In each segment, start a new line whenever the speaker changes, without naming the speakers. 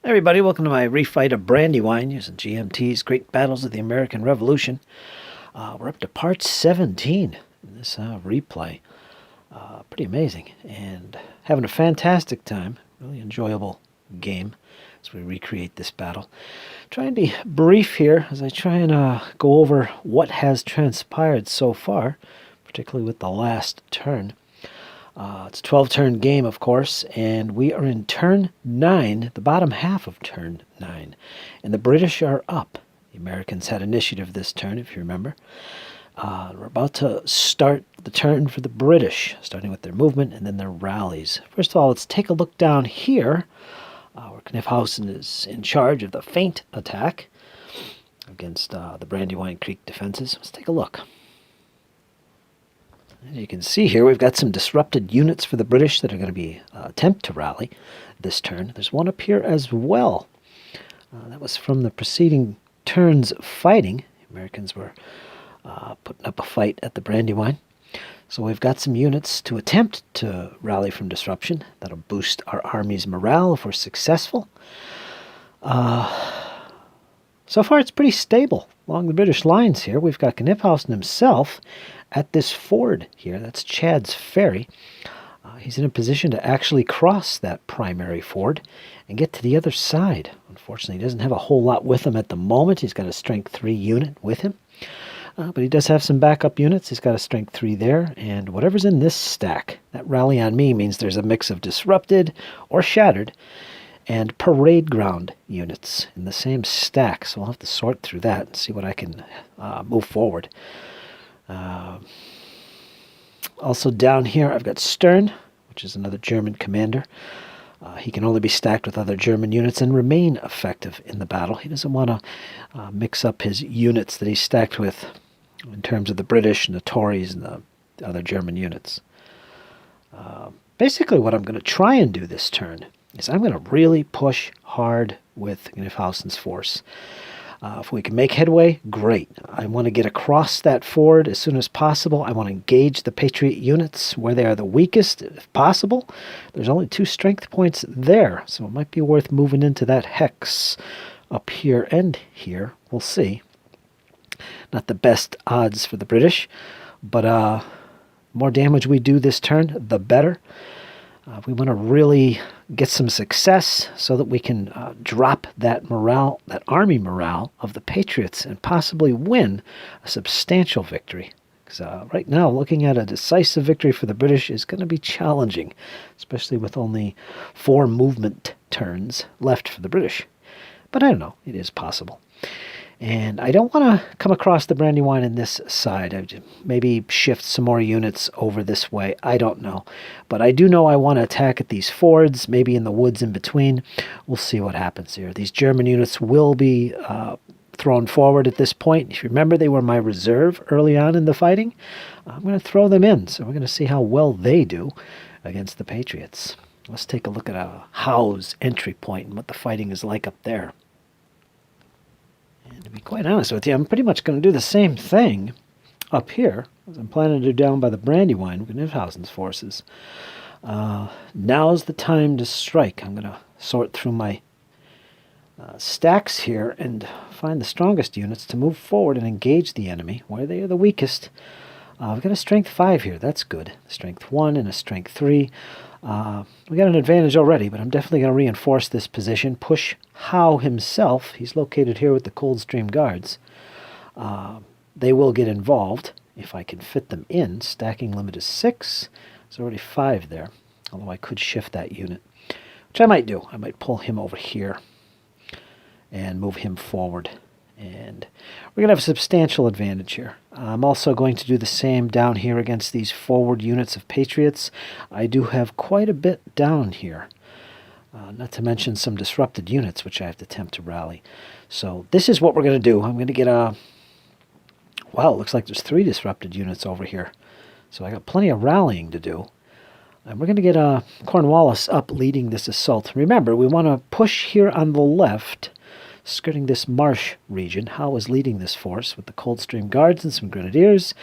Hey everybody, welcome to my refight of Brandywine using GMT's Great Battles of the American Revolution. We're up to part 17 in this replay. Pretty amazing, and having a fantastic time. Really enjoyable game as we recreate this battle. Try and be brief here as I try and go over what has transpired so far, particularly with the last turn. It's a 12-turn game, of course, and we are in turn 9, the bottom half of turn 9. And the British are up. The Americans had initiative this turn, if you remember. We're about to start the turn for the British, starting with their movement and then their rallies. First of all, let's take a look down here, where Knyphausen is in charge of the feint attack against the Brandywine Creek defenses. Let's take a look. As you can see here, we've got some disrupted units for the British that are going to be attempt to rally this turn. There's one up here as well. That was from the preceding turn's fighting. The Americans were putting up a fight at the Brandywine. So we've got some units to attempt to rally from disruption. That'll boost our army's morale if we're successful. So far, it's pretty stable along the British lines here. We've got Knyphausen himself at this ford here. That's Chad's Ferry. He's in a position to actually cross that primary ford and get to the other side. Unfortunately, he doesn't have a whole lot with him at the moment. He's got a strength 3 unit with him. But he does have some backup units. He's got a strength 3 there. And whatever's in this stack, that rally on me means there's a mix of disrupted or shattered and parade ground units in the same stack. So I'll have to sort through that and see what I can move forward. Also down here I've got Stern, which is another German commander. He can only be stacked with other German units and remain effective in the battle. He doesn't want to mix up his units that he's stacked with in terms of the British and the Tories and the other German units. Basically what I'm going to try and do this turn is I'm going to really push hard with Knyphausen's force. If we can make headway, great. I want to get across that ford as soon as possible. I want to engage the Patriot units where they are the weakest, if possible. There's only 2 strength points there, so it might be worth moving into that hex up here and here. We'll see. Not the best odds for the British, but more damage we do this turn, the better. We want to really get some success so that we can drop that morale, that army morale of the Patriots, and possibly win a substantial victory. Because right now, looking at a decisive victory for the British is going to be challenging, especially with only 4 movement turns left for the British. But I don't know, it is possible. And I don't want to come across the Brandywine in this side. I maybe shift some more units over this way. I don't know. But I do know I want to attack at these fords, maybe in the woods in between. We'll see what happens here. These German units will be thrown forward at this point. If you remember, they were my reserve early on in the fighting. I'm going to throw them in, so we're going to see how well they do against the Patriots. Let's take a look at Howe's entry point and what the fighting is like up there. And to be quite honest with you, I'm pretty much going to do the same thing up here as I'm planning to do down by the Brandywine with Knyphausen's forces. Now's the time to strike. I'm going to sort through my stacks here and find the strongest units to move forward and engage the enemy where they are the weakest. I've got a strength 5 here. That's good. Strength 1 and a strength 3. We got an advantage already, but I'm definitely going to reinforce this position. Push Howe himself. He's located here with the Coldstream Guards. They will get involved if I can fit them in. Stacking limit is 6. There's already 5 there, although I could shift that unit, which I might do. I might pull him over here and move him forward. And we're going to have a substantial advantage here. I'm also going to do the same down here against these forward units of Patriots. I do have quite a bit down here, not to mention some disrupted units, which I have to attempt to rally. So this is what we're going to do. I'm going to get wow, it looks like there's 3 disrupted units over here. So I got plenty of rallying to do. And we're going to get Cornwallis up leading this assault. Remember, we want to push here on the left, skirting this marsh region. Howe is leading this force with the Coldstream Guards and some Grenadiers.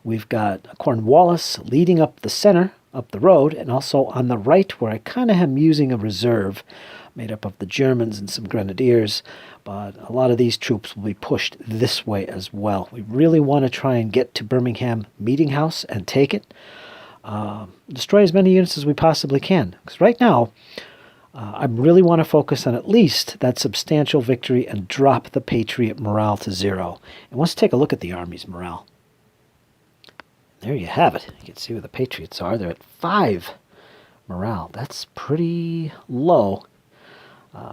We've got Cornwallis leading up the center, up the road, and also on the right, where I kind of am using a reserve, made up of the Germans and some grenadiers, but a lot of these troops will be pushed this way as well. We really want to try and get to Birmingham Meeting House and take it. Destroy as many units as we possibly can, because right now I really want to focus on at least that substantial victory and drop the Patriot morale to 0. And let's take a look at the Army's morale. There you have it. You can see where the Patriots are. They're at 5 morale. That's pretty low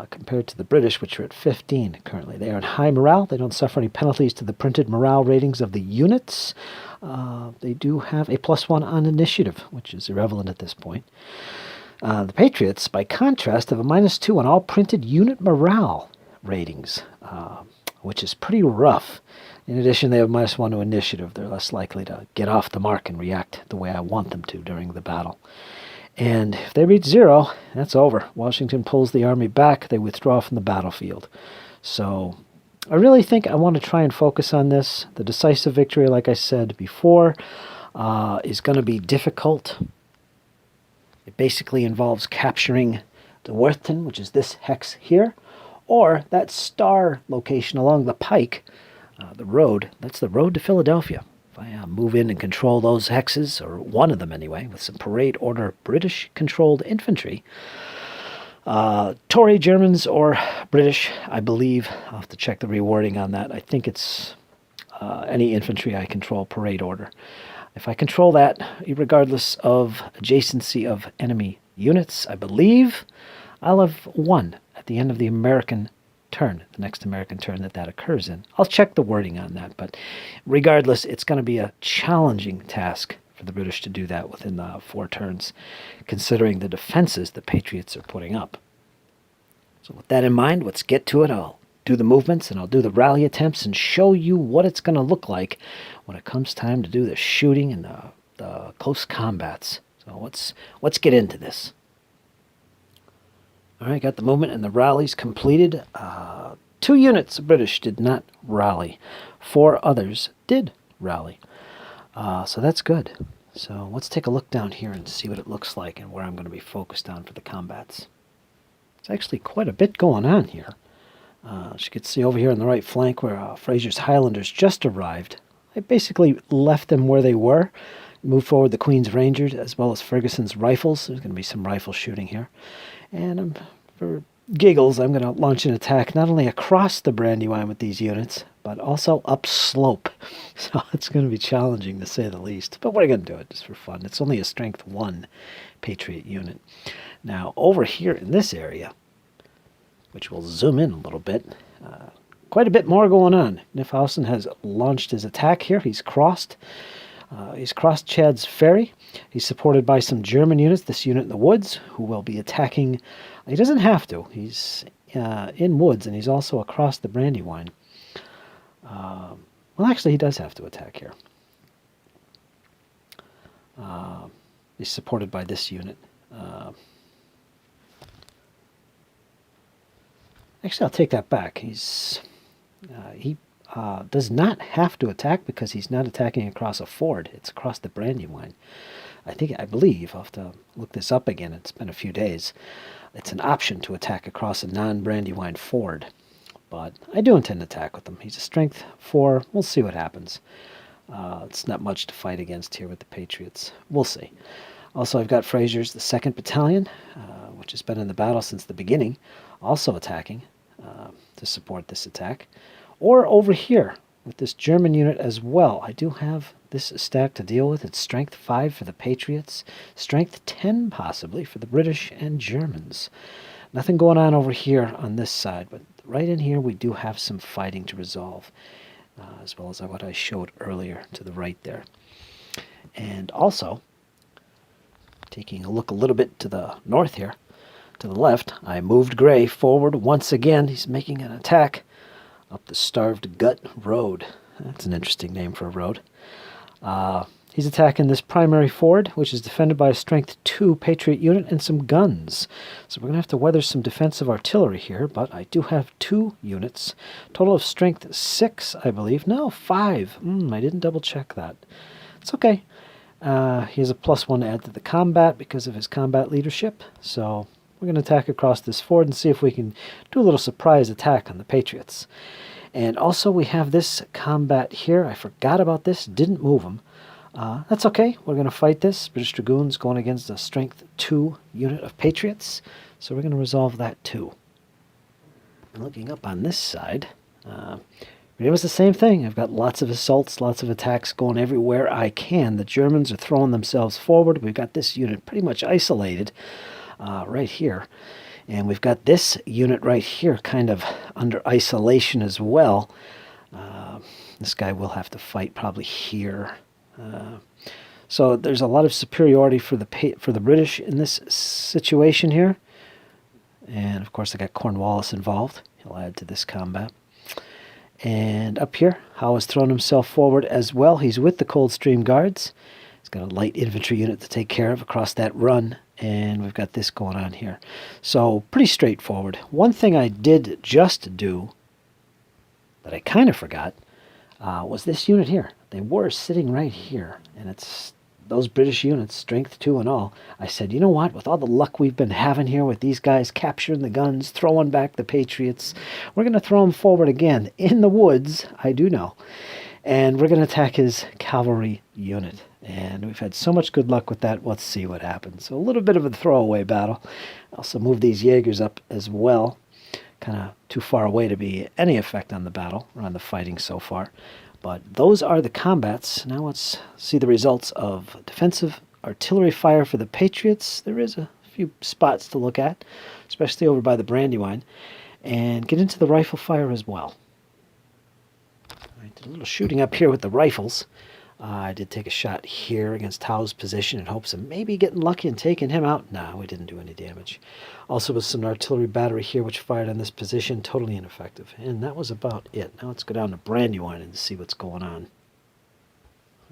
compared to the British, which are at 15 currently. They are in high morale. They don't suffer any penalties to the printed morale ratings of the units. They do have a +1 on initiative, which is irrelevant at this point. The Patriots, by contrast, have a -2 on all printed unit morale ratings, which is pretty rough. In addition, they have -1 to initiative. They're less likely to get off the mark and react the way I want them to during the battle. And if they reach 0, that's over. Washington pulls the army back. They withdraw from the battlefield. So I really think I want to try and focus on this. The decisive victory, like I said before, is going to be difficult. It basically involves capturing the Worthington, which is this hex here, or that star location along the pike, the road. That's the road to Philadelphia. If I move in and control those hexes, or one of them anyway, with some parade order British-controlled infantry, Tory Germans or British, I believe. I'll have to check the rewording on that. I think it's any infantry I control parade order. If I control that, regardless of adjacency of enemy units, I believe I'll have won at the end of the American turn, the next American turn that occurs in. I'll check the wording on that, but regardless, it's going to be a challenging task for the British to do that within the 4 turns, considering the defenses the Patriots are putting up. So with that in mind, let's get to it. I'll do the movements and I'll do the rally attempts and show you what it's going to look like when it comes time to do the shooting and the close combats. So let's get into this. All right, got the movement and the rallies completed. 2 units of British did not rally. 4 others did rally. So that's good. So let's take a look down here and see what it looks like and where I'm going to be focused on for the combats. There's actually quite a bit going on here. As you can see over here on the right flank where Fraser's Highlanders just arrived. I basically left them where they were, moved forward the Queen's Rangers as well as Ferguson's rifles. There's going to be some rifle shooting here. And for giggles, I'm going to launch an attack not only across the Brandywine with these units, but also upslope. So it's going to be challenging to say the least. But we're going to do it just for fun. It's only a strength 1 Patriot unit. Now, over here in this area, which we'll zoom in a little bit, quite a bit more going on. Knyphausen has launched his attack here. He's crossed Chad's Ferry. He's supported by some German units, this unit in the woods, who will be attacking. He doesn't have to. He's in woods, and he's also across the Brandywine. Well, actually, he does have to attack here. He's supported by this unit. Actually, I'll take that back. He does not have to attack because he's not attacking across a ford. It's across the Brandywine. I believe, I'll have to look this up again. It's been a few days. It's an option to attack across a non-Brandywine ford. But I do intend to attack with him. He's a strength 4. We'll see what happens. It's not much to fight against here with the Patriots. We'll see. Also, I've got Fraser's, the 2nd Battalion, which has been in the battle since the beginning, also attacking to support this attack. Or over here with this German unit as well. I do have this stack to deal with. It's strength 5 for the Patriots, strength 10 possibly for the British and Germans. Nothing going on over here on this side, but right in here we do have some fighting to resolve, as well as what I showed earlier to the right there. And also, taking a look a little bit to the north here, to the left, I moved Gray forward once again. He's making an attack up the Starved Gut Road. That's an interesting name for a road. He's attacking this primary ford, which is defended by a strength 2 Patriot unit and some guns. So we're going to have to weather some defensive artillery here, but I do have 2 units. Total of strength 6, I believe. No, 5. I didn't double check that. It's okay. He has a +1 to add to the combat because of his combat leadership, so we're going to attack across this ford and see if we can do a little surprise attack on the Patriots. And also we have this combat here. I forgot about this, didn't move them. That's okay. We're going to fight this. British Dragoons going against a Strength 2 unit of Patriots. So we're going to resolve that too. And looking up on this side, it was the same thing. I've got lots of assaults, lots of attacks going everywhere I can. The Germans are throwing themselves forward. We've got this unit pretty much isolated right here. And we've got this unit right here kind of under isolation as well. This guy will have to fight probably here. So there's a lot of superiority for the British in this situation here. And of course I got Cornwallis involved. He'll add to this combat. And up here, Howe has thrown himself forward as well. He's with the Coldstream Guards. He's got a light infantry unit to take care of across that run. And we've got this going on here. So pretty straightforward. One thing I did just do that I kind of forgot was this unit here. They were sitting right here. And it's those British units, Strength 2 and all. I said, you know what? With all the luck we've been having here with these guys capturing the guns, throwing back the Patriots, we're going to throw them forward again in the woods, I do know. And we're going to attack his cavalry unit. And we've had so much good luck with that. Let's see what happens. So a little bit of a throwaway battle. Also move these Jaegers up as well. Kind of too far away to be any effect on the battle or on the fighting so far. But those are the combats. Now let's see the results of defensive artillery fire for the Patriots. There is a few spots to look at, especially over by the Brandywine. And get into the rifle fire as well. I did a little shooting up here with the rifles. I did take a shot here against Howe's position in hopes of maybe getting lucky and taking him out. No, we didn't do any damage. Also with some artillery battery here which fired on this position, totally ineffective. And that was about it. Now let's go down to Brandywine and see what's going on.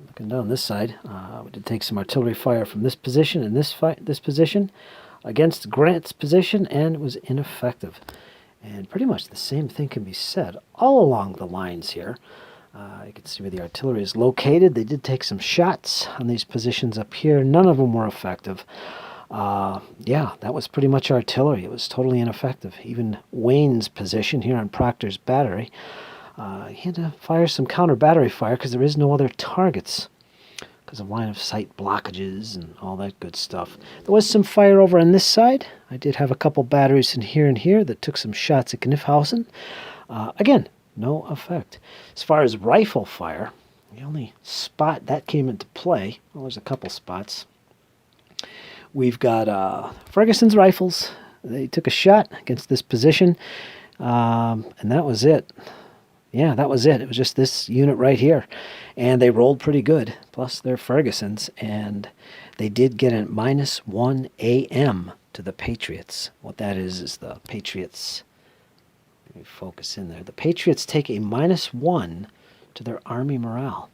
Looking down this side, we did take some artillery fire from this position and this position against Grant's position, and it was ineffective. And pretty much the same thing can be said all along the lines here. You can see where the artillery is located. They did take some shots on these positions up here. None of them were effective. Yeah, that was pretty much artillery. It was totally ineffective. Even Wayne's position here on Proctor's battery, he had to fire some counter battery fire because there is no other targets because of line of sight blockages and all that good stuff. There was some fire over on this side. I did have a couple batteries in here and here that took some shots at Kniphausen. Again, no effect. As far as rifle fire, the only spot that came into play, well, there's a couple spots. We've got Ferguson's rifles. They took a shot against this position, and that was it. Yeah, that was it. It was just this unit right here. And they rolled pretty good, plus they're Ferguson's, and they did get a -1 AM to the Patriots. What that is the Patriots... Let me focus in there. The Patriots take a -1 to their army morale.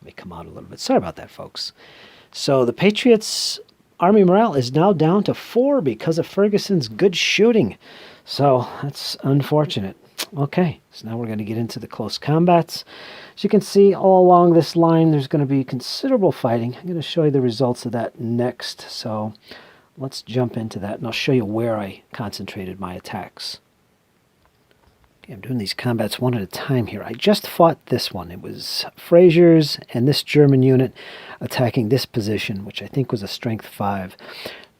Let me come out a little bit. Sorry about that, folks. So the Patriots' army morale is now down to 4 because of Ferguson's good shooting. So that's unfortunate. Okay, so now we're going to get into the close combats. As you can see, all along this line, there's going to be considerable fighting. I'm going to show you the results of that next. So let's jump into that, and I'll show you where I concentrated my attacks. Okay, I'm doing these combats one at a time here. I just fought this one. It was Fraser's and this German unit attacking this position, which I think was a Strength 5.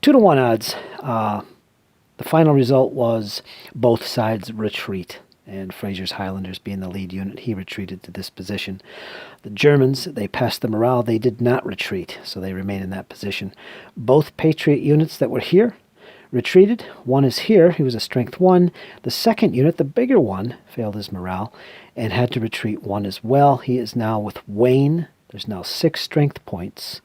2-to-1 odds. The final result was both sides retreat, and Fraser's Highlanders being the lead unit, he retreated to this position. The Germans, they passed the morale. They did not retreat, so they remain in that position. Both Patriot units that were here retreated. One is here. He was a Strength 1. The second unit, the bigger one, failed his morale and had to retreat 1 as well. He is now with Wayne. There's now 6 strength points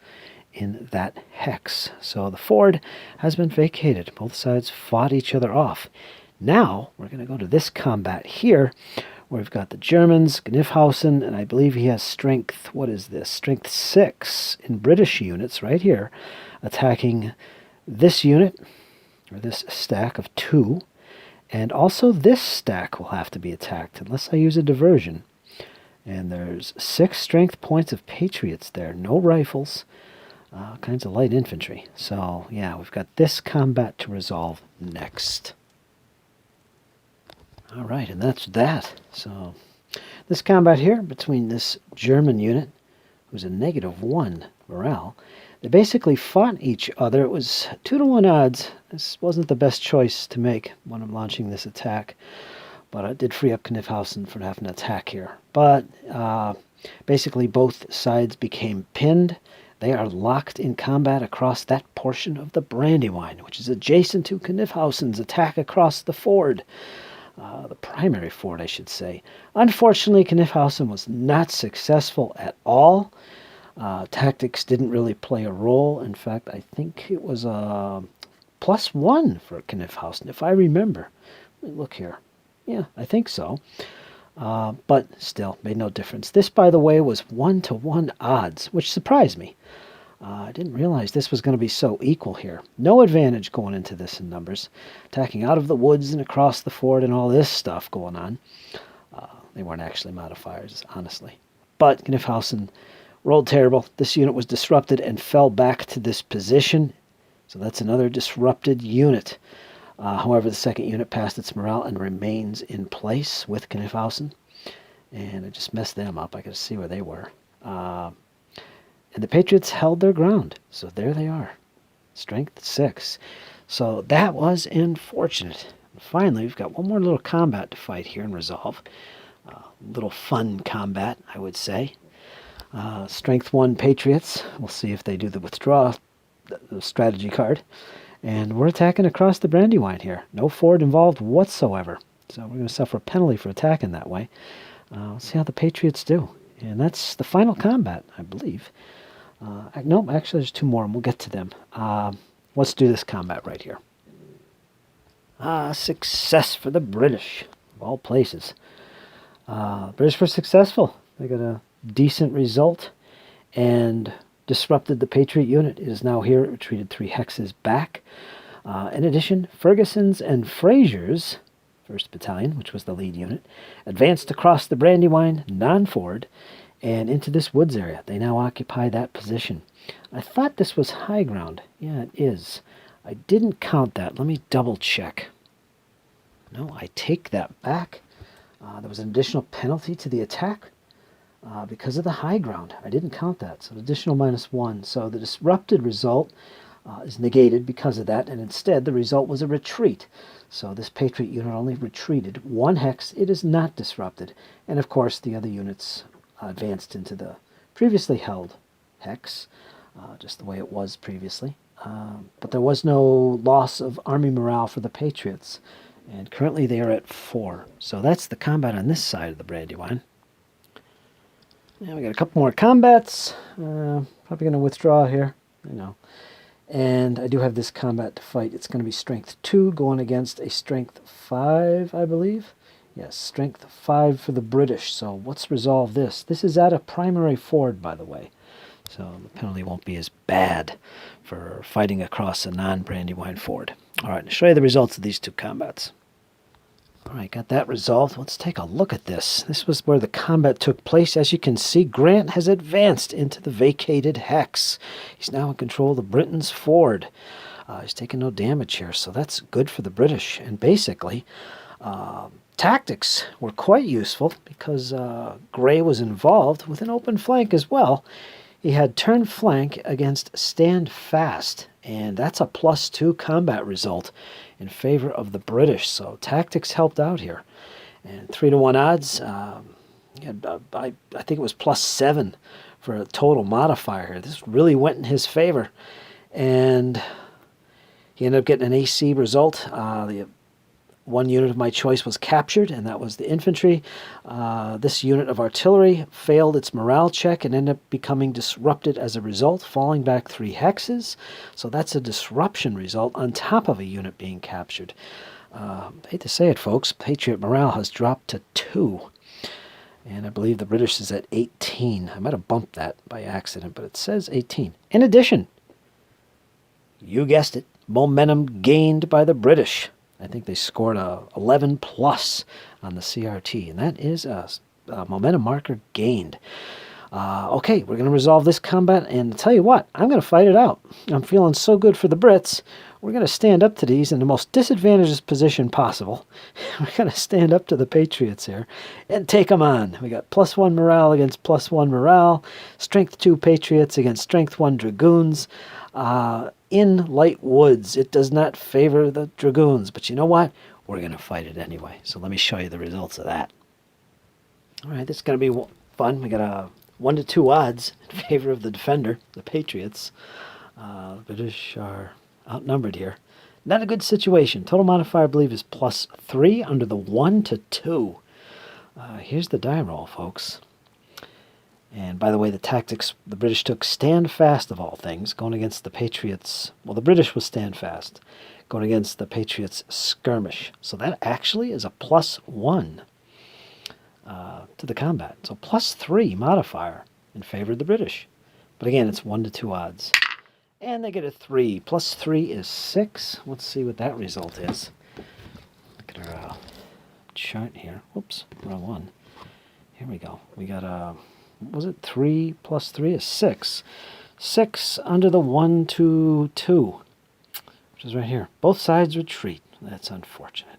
in that hex. So the ford has been vacated. Both sides fought each other off. Now we're going to go to this combat here, where we've got the Germans, Kniphausen, and I believe he has Strength, what is this? Strength 6 in British units right here, attacking this unit, or this stack of 2, and also this stack will have to be attacked unless I use a diversion. And there's 6 strength points of Patriots there, no rifles. All kinds of light infantry. So, yeah, we've got this combat to resolve next. All right, and that's that. So, this combat here between this German unit, who's a -1 morale, they basically fought each other. It was 2-to-1 odds. This wasn't the best choice to make when I'm launching this attack, but it did free up Kniphausen for having an attack here. But basically both sides became pinned. They are locked in combat across that portion of the Brandywine, which is adjacent to Kniphausen's attack across the ford. The primary ford, I should say. Unfortunately, Kniphausen was not successful at all. Tactics didn't really play a role. In fact, I think it was a +1 for Kniphausen, if I remember. Let me look here. Yeah, I think so. But still, made no difference. This, by the way, was 1-to-1 odds, which surprised me. I didn't realize this was going to be so equal here. No advantage going into this in numbers. Attacking out of the woods and across the ford and all this stuff going on. They weren't actually modifiers, honestly. But Kniphausen rolled terrible. This unit was disrupted and fell back to this position. So that's another disrupted unit. However, the second unit passed its morale and remains in place with Kniphausen. And it just messed them up. I could see where they were. And the Patriots held their ground. So there they are. Strength 6. So that was unfortunate. And finally, we've got one more little combat to fight here and resolve. Little fun combat, I would say. Strength 1 Patriots. We'll see if they do the withdraw the strategy card. And we're attacking across the Brandywine here. No ford involved whatsoever. So we're going to suffer a penalty for attacking that way. Let's see how the Patriots do. And that's the final combat, I believe. No, actually there's 2 more, and we'll get to them. Let's do this combat right here. Success for the British, of all places. British were successful. They got a decent result and disrupted the Patriot unit. It is now here. It retreated 3 hexes back. In addition, Ferguson's and Fraser's 1st Battalion, which was the lead unit, advanced across the Brandywine, non-ford, and into this woods area. They now occupy that position. I thought this was high ground. Yeah, it is. I didn't count that. Let me double check. No, I take that back. There was an additional penalty to the attack because of the high ground. I didn't count that, so additional -1. So the disrupted result is negated because of that, and instead the result was a retreat. So this Patriot unit only retreated 1 hex. It is not disrupted. And of course the other units advanced into the previously held hex, just the way it was previously. But there was no loss of army morale for the Patriots. And currently they are at 4. So that's the combat on this side of the Brandywine. Now we got a couple more combats. Probably going to withdraw here. I know. And I do have this combat to fight. It's going to be Strength 2 going against a Strength 5, I believe. Yes, Strength 5 for the British. So let's resolve this. This is at a primary ford, by the way. So the penalty won't be as bad for fighting across a non-Brandywine ford. All right, I'll show you the results of these 2 combats. All right, got that resolved. Let's take a look at this. This was where the combat took place. As you can see, Grant has advanced into the vacated hex. He's now in control of the Britain's ford. He's taking no damage here, so that's good for the British. And basically, tactics were quite useful because Grey was involved with an open flank as well. He had turn flank against stand fast, and that's a +2 combat result in favor of the British. So tactics helped out here. And 3-to-1 odds, I think it was +7 for a total modifier here. This really went in his favor. And he ended up getting an AC result. The 1 unit of my choice was captured, and that was the infantry. This unit of artillery failed its morale check and ended up becoming disrupted as a result, falling back 3 hexes. So that's a disruption result on top of a unit being captured. I hate to say it, folks, Patriot morale has dropped to 2. And I believe the British is at 18. I might have bumped that by accident, but it says 18. In addition, you guessed it, momentum gained by the British. I think they scored a 11+ on the CRT, and that is a momentum marker gained. Okay, we're going to resolve this combat, and tell you what, I'm going to fight it out. I'm feeling so good for the Brits. We're going to stand up to these in the most disadvantaged position possible. We're going to stand up to the Patriots here and take them on. We got +1 morale against +1 morale. Strength 2 Patriots against Strength 1 Dragoons. In light woods, it does not favor the Dragoons. But you know what? We're going to fight it anyway. So let me show you the results of that. All right, this is going to be fun. We got a 1 to 2 odds in favor of the defender, the Patriots. The British are outnumbered here. Not a good situation. Total modifier, I believe, is +3 under the 1 to 2. Here's the die roll, folks. And by the way, the tactics the British took, stand fast of all things, going against the Patriots. Well, the British was stand fast, going against the Patriots skirmish. So that actually is a +1. To the combat. So +3 modifier in favor of the British. But again, it's 1 to 2 odds. And they get a 3. +3 is 6. Let's see what that result is. Look at our chart here. Whoops, wrong one. Here we go. We got what was it? 3 + 3 is 6. 6 under the 1 to 2, which is right here. Both sides retreat. That's unfortunate.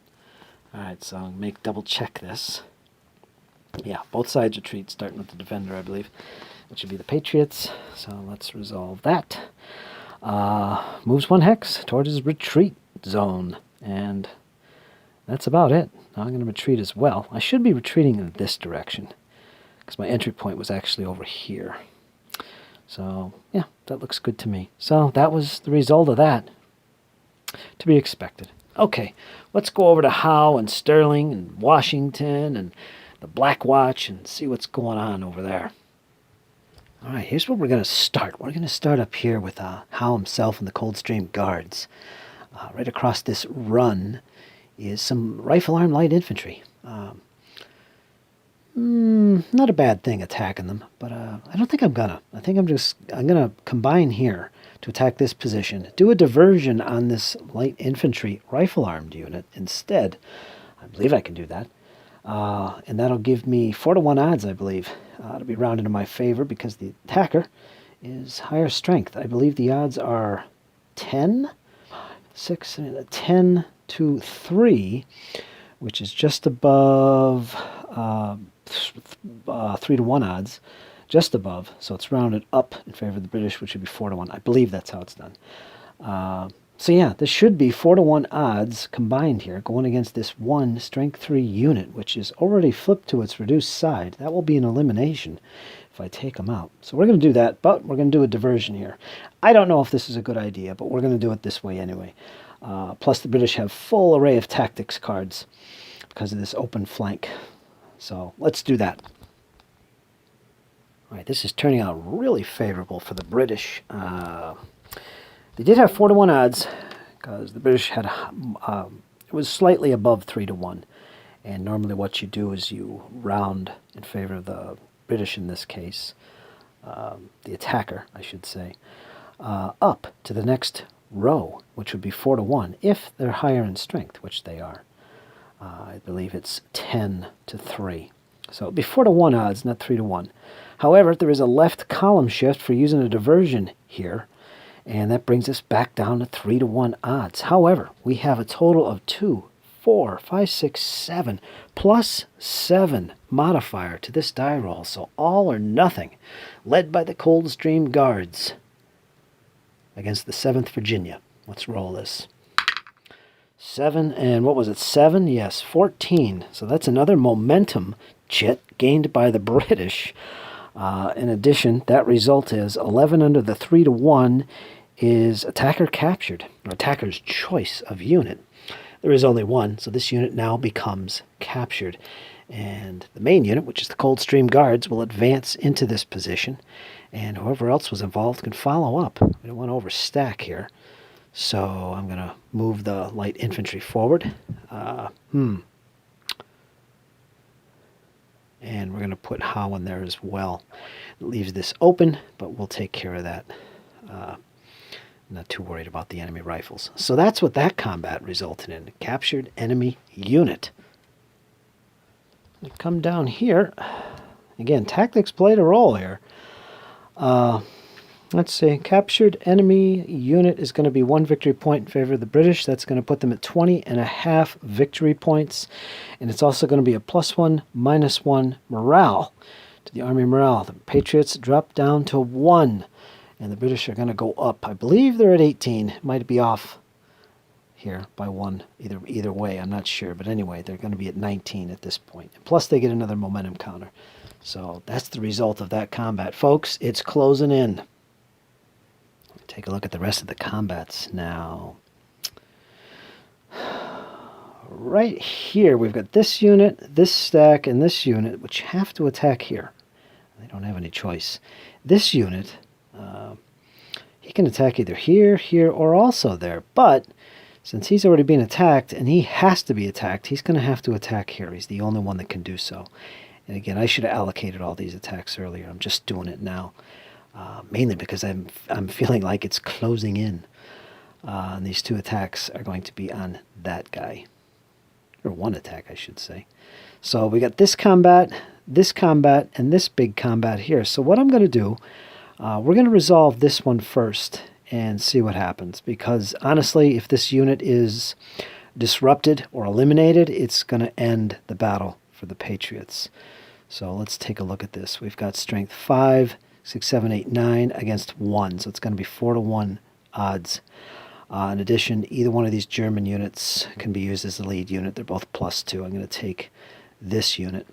All right, so I'll double check this. Yeah, both sides retreat, starting with the defender, I believe, which would be the Patriots. So let's resolve that. Moves 1 hex towards his retreat zone. And that's about it. Now I'm going to retreat as well. I should be retreating in this direction, because my entry point was actually over here. So, yeah, that looks good to me. So that was the result of that. To be expected. Okay, let's go over to Howe and Sterling and Washington and the Black Watch and see what's going on over there. All right, here's where we're going to start. We're going to start up here with Howe himself and the Coldstream Guards. Right across this run is some rifle-armed light infantry. Not a bad thing attacking them, but I don't think I'm gonna. I think I'm gonna combine here to attack this position. Do a diversion on this light infantry rifle-armed unit instead. I believe I can do that. And that'll give me 4 to 1 odds, I believe. It'll be rounded in my favor because the attacker is higher strength. I believe the odds are 10 to 3, which is just above 3 to 1 odds. Just above. So it's rounded up in favor of the British, which would be 4 to 1. I believe that's how it's done. So yeah, this should be 4 to 1 odds combined here, going against this 1 strength 3 unit, which is already flipped to its reduced side. That will be an elimination if I take them out. So we're going to do that, but we're going to do a diversion here. I don't know if this is a good idea, but we're going to do it this way anyway. Plus the British have full array of tactics cards because of this open flank. So let's do that. All right, this is turning out really favorable for the British. They did have 4 to 1 odds because the British had it was slightly above 3 to 1, and normally what you do is you round in favor of the British in this case, the attacker, I should say, up to the next row, which would be 4 to 1 if they're higher in strength, which they are. I believe it's 10 to 3, so it'd be 4 to 1 odds, not 3 to 1. However, there is a left column shift for using a diversion here. And that brings us back down to 3 to 1 odds. However, we have a total of 2, 4, 5, 6, 7, plus 7 modifier to this die roll. So all or nothing, led by the Coldstream Guards against the 7th Virginia. Let's roll this. 7, and what was it, 7? Yes, 14. So that's another momentum chit gained by the British. In addition, that result is 11 under the 3 to 1 is attacker captured, or attacker's choice of unit. There is only one, so this unit now becomes captured. And the main unit, which is the Coldstream Guards, will advance into this position, and whoever else was involved can follow up. We don't want to overstack here. So I'm going to move the light infantry forward. And we're going to put Howe in there as well. It leaves this open, but we'll take care of that. Not too worried about the enemy rifles. So that's what that combat resulted in. Captured enemy unit. We come down here, Again, tactics played a role here. Let's see. Captured enemy unit is going to be 1 victory point in favor of the British. That's going to put them at 20.5 victory points. And it's also going to be a +1, -1 morale to the army morale. The Patriots drop down to 1. And the British are going to go up. I believe they're at 18. It might be off here by 1. Either way, I'm not sure. But anyway, they're going to be at 19 at this point. And plus, they get another momentum counter. So that's the result of that combat. Folks, it's closing in. Take a look at the rest of the combats now. Right here, we've got this unit, this stack, and this unit, which have to attack here. They don't have any choice. This unit, he can attack either here, here, or also there. But since he's already been attacked, and he has to be attacked, he's going to have to attack here. He's the only one that can do so. And again, I should have allocated all these attacks earlier. I'm just doing it now. Mainly because I'm feeling like it's closing in. And these 2 attacks are going to be on that guy. Or 1 attack, I should say. So we got this combat, and this big combat here. So what I'm going to do, we're going to resolve this one first and see what happens. Because honestly, if this unit is disrupted or eliminated, it's going to end the battle for the Patriots. So let's take a look at this. We've got strength 5, 6, 7, 8, 9 against 1. So it's going to be 4-to-1 odds. In addition, either one of these German units can be used as the lead unit. They're both +2. I'm going to take this unit.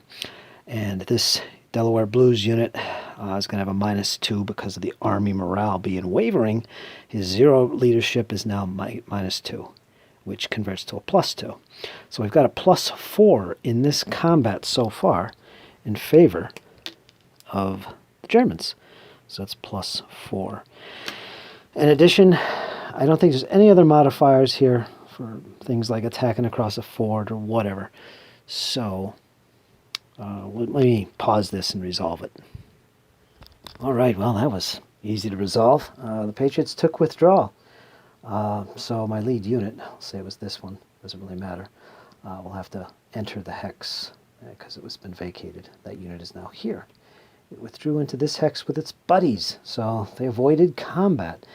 And this Delaware Blues unit is going to have a -2 because of the army morale being wavering. His 0 leadership is now -2, which converts to a +2. So we've got a +4 in this combat so far in favor of the Germans. So that's +4. In addition, I don't think there's any other modifiers here for things like attacking across a fort or whatever. So let me pause this and resolve it. All right, well, that was easy to resolve. The Patriots took withdrawal. So my lead unit, I'll say it was this one, doesn't really matter. We'll have to enter the hex because it was been vacated. That unit is now here. It withdrew into this hex with its buddies, so they avoided combat.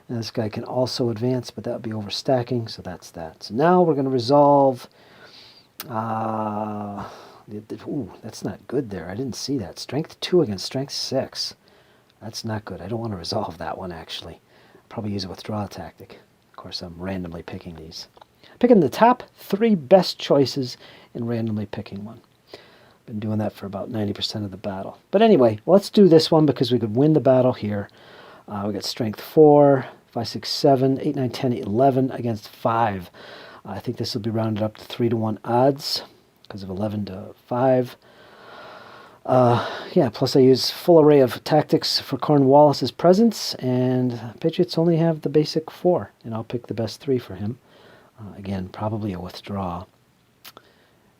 And this guy can also advance, but that would be overstacking, so that's that. So now we're going to resolve... ooh, that's not good there. I didn't see that. Strength 2 against Strength 6. That's not good. I don't want to resolve that one, actually. I'll probably use a withdrawal tactic. Of course, I'm randomly picking these. Picking the top 3 best choices and randomly picking one. Been doing that for about 90% of the battle. But anyway, let's do this one because we could win the battle here. We got strength 4, 5, 6, 7, 8, 9, 10, 11 against 5. I think this will be rounded up to 3-to-1 odds because of 11 to 5. Yeah, plus I use full array of tactics for Cornwallis's presence, and Patriots only have the basic 4, and I'll pick the best 3 for him. Again, probably a withdraw.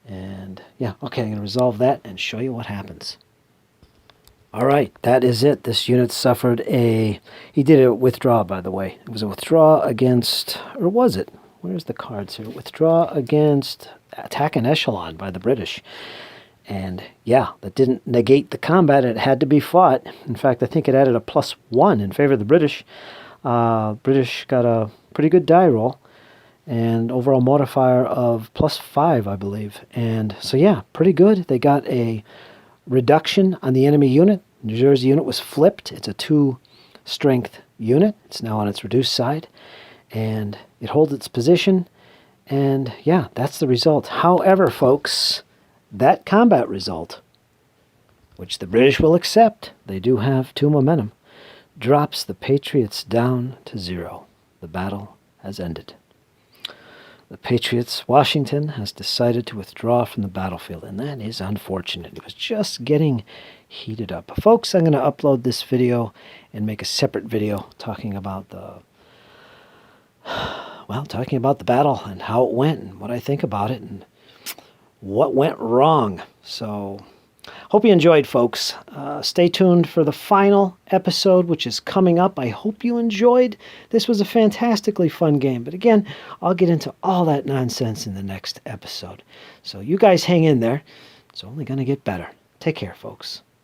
And yeah, okay, I'm going to resolve that and show you what happens. All right, that is it. This unit suffered a... He did a withdraw, by the way. It was a withdraw against... Or was it? Where's the cards here? Withdraw against attack and echelon by the British. And yeah, that didn't negate the combat. It had to be fought. In fact, I think it added a +1 in favor of the British. British got a pretty good die roll. And overall modifier of +5, I believe. And so yeah, pretty good. They got a reduction on the enemy unit. New Jersey unit was flipped. It's a 2-strength unit. It's now on its reduced side. And it holds its position. And yeah, that's the result. However, folks, that combat result, which the British will accept, they do have 2 momentum, drops the Patriots down to 0. The battle has ended. The Patriots, Washington, has decided to withdraw from the battlefield, and that is unfortunate. It was just getting heated up. Folks, I'm going to upload this video and make a separate video talking about the battle and how it went and what I think about it and what went wrong. So, hope you enjoyed, folks. Stay tuned for the final episode, which is coming up. I hope you enjoyed. This was a fantastically fun game. But again, I'll get into all that nonsense in the next episode. So you guys hang in there. It's only going to get better. Take care, folks.